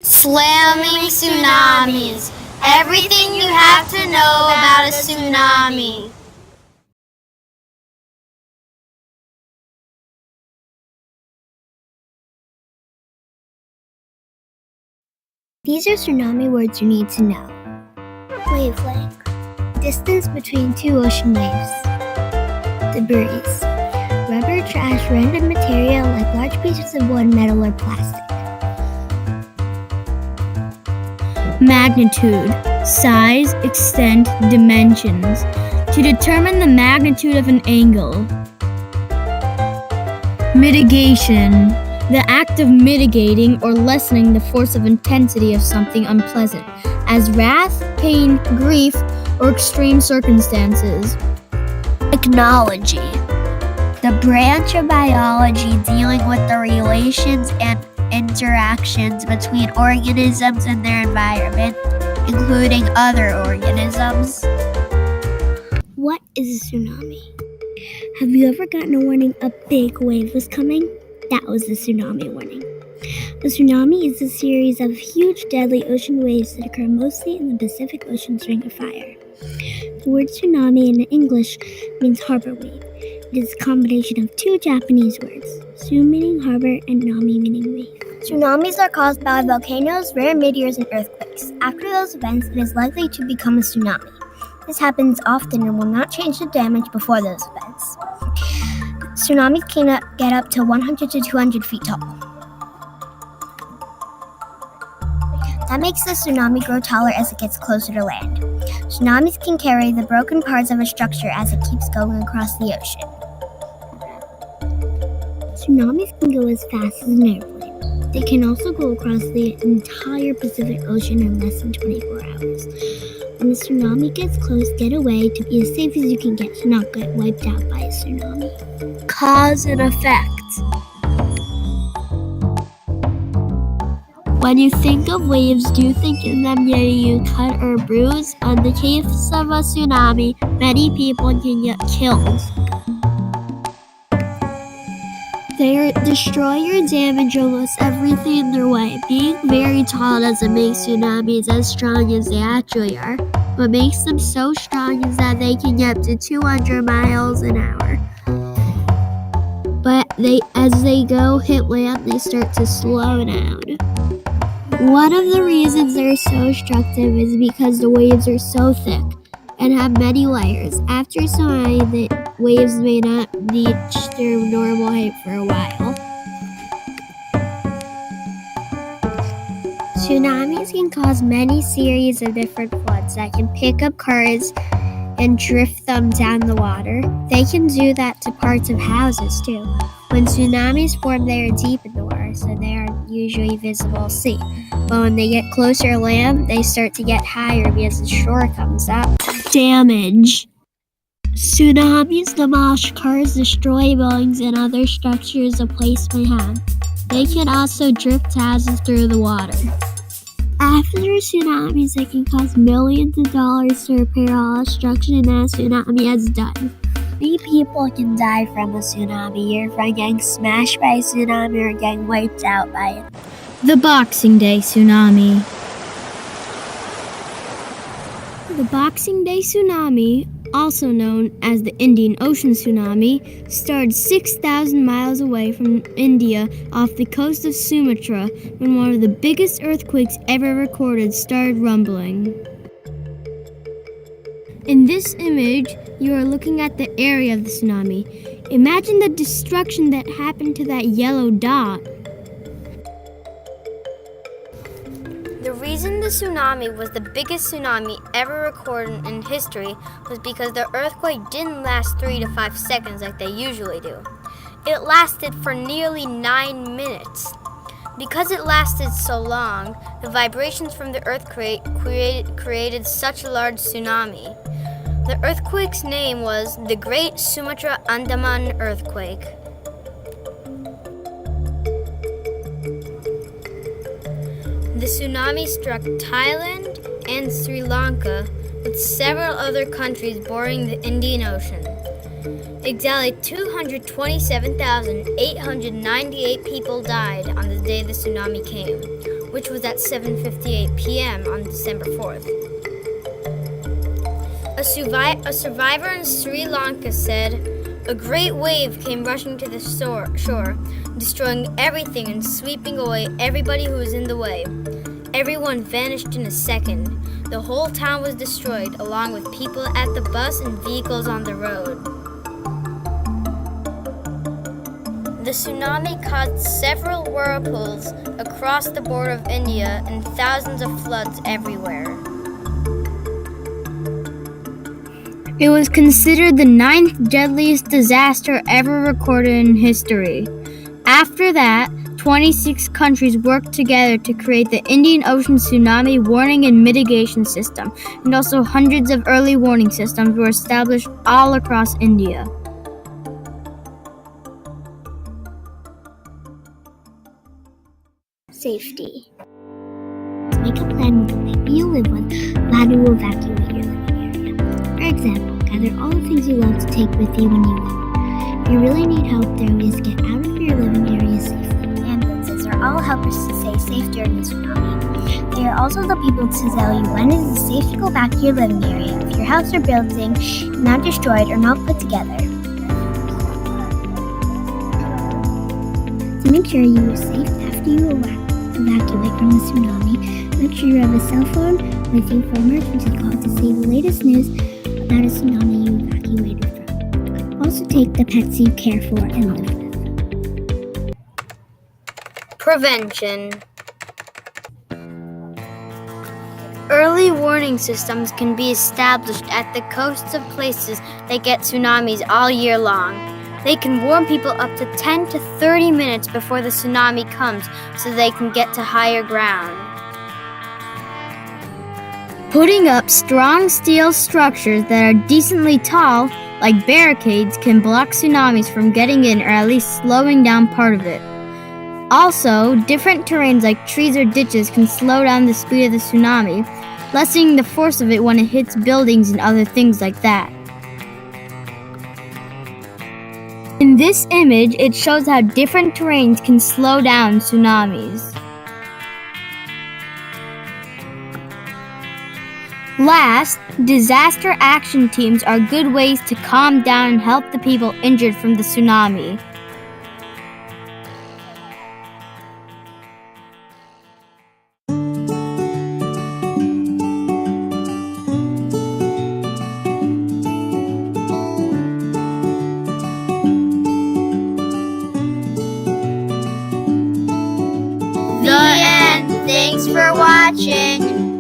Slamming tsunamis. Everything you have to know about a tsunami. These are tsunami words you need to know. Wavelength. Distance between two ocean waves. Debris. Rubber, trash, random material like large pieces of wood, metal, or plastic. Magnitude. Size, extent, dimensions. To determine the magnitude of an angle. Mitigation. The act of mitigating or lessening the force of intensity of something unpleasant, as wrath, pain, grief, or extreme circumstances. Technology. The branch of biology dealing with the relations and interactions between organisms and their environment, including other organisms. What is a tsunami? Have you ever gotten a warning a big wave was coming? That was the tsunami warning. A tsunami is a series of huge, deadly ocean waves that occur mostly in the Pacific Ocean's Ring of Fire. The word tsunami in English means harbor wave. It is a combination of two Japanese words, tsu meaning harbor and nami meaning wave. Tsunamis are caused by volcanoes, rare meteors, and earthquakes. After those events, it is likely to become a tsunami. This happens often and will not change the damage before those events. Tsunamis can get up to 100 to 200 feet tall. That makes the tsunami grow taller as it gets closer to land. Tsunamis can carry the broken parts of a structure as it keeps going across the ocean. Tsunamis can go as fast as an airplane. They can also go across the entire Pacific Ocean in less than 24 hours. When a tsunami gets close, get away to be as safe as you can get to not get wiped out by a tsunami. Cause and effect. When you think of waves, do you think of them getting you cut or bruised? In the case of a tsunami, many people can get killed. They destroy or damage almost everything in their way. Being very tall doesn't make tsunamis as strong as they actually are. What makes them so strong is that they can get up to 200 miles an hour. But as they go hit land, they start to slow down. One of the reasons they're so destructive is because the waves are so thick and have many layers. After a tsunami, the waves may not reach their normal height for a while. Tsunamis can cause many series of different floods that can pick up cars and drift them down the water. They can do that to parts of houses too. When tsunamis form, they are deep in the water, so they are usually visible at sea. But when they get closer to land, they start to get higher because the shore comes up. Damage. Tsunamis demolish cars, destroy buildings, and other structures a place may have. They can also drift houses through the water. After tsunamis, they can cost millions of dollars to repair all destruction that a tsunami has done. Many people can die from a tsunami, either from getting smashed by a tsunami or getting wiped out by it. The Boxing Day tsunami. The Boxing Day tsunami, also known as the Indian Ocean tsunami, started 6,000 miles away from India off the coast of Sumatra when one of the biggest earthquakes ever recorded started rumbling. In this image, you are looking at the area of the tsunami. Imagine the destruction that happened to that yellow dot. The reason the tsunami was the biggest tsunami ever recorded in history was because the earthquake didn't last 3 to 5 seconds like they usually do. It lasted for nearly 9 minutes. Because it lasted so long, the vibrations from the earthquake created such a large tsunami. The earthquake's name was the Great Sumatra Andaman Earthquake. The tsunami struck Thailand and Sri Lanka, with several other countries bordering the Indian Ocean. Exactly 227,898 people died on the day the tsunami came. which was at 7:58 p.m. on December 4th. A survivor in Sri Lanka said, "A great wave came rushing to the shore, destroying everything and sweeping away everybody who was in the way. Everyone vanished in a second. The whole town was destroyed, along with people at the bus and vehicles on the road." The tsunami caused several whirlpools across the border of India and thousands of floods everywhere. It was considered the 9th deadliest disaster ever recorded in history. After that, 26 countries worked together to create the Indian Ocean Tsunami Warning and Mitigation System, and also hundreds of early warning systems were established all across India. Safety. Make a plan with the people you live with of how to evacuate your living area. For example, gather all the things you love to take with you when you leave. If you really need help, there are ways to get out of your living area safely. Ambulances are all helpers to stay safe during the tsunami. They are also the people to tell you when it is safe to go back to your living area if your house or building is not destroyed or not put together. To make sure you are safe after you evacuate from the tsunami, make sure you have a cell phone with you for emergency calls to see the latest news about a tsunami you evacuated from. Also take the pets you care for and live with. Prevention. Early warning systems can be established at the coasts of places that get tsunamis all year long. They can warn people up to 10 to 30 minutes before the tsunami comes so they can get to higher ground. Putting up strong steel structures that are decently tall, like barricades, can block tsunamis from getting in or at least slowing down part of it. Also, different terrains like trees or ditches can slow down the speed of the tsunami, lessening the force of it when it hits buildings and other things like that. In this image, it shows how different terrains can slow down tsunamis. Last, disaster action teams are good ways to calm down and help the people injured from the tsunami. The end. Thanks for watching.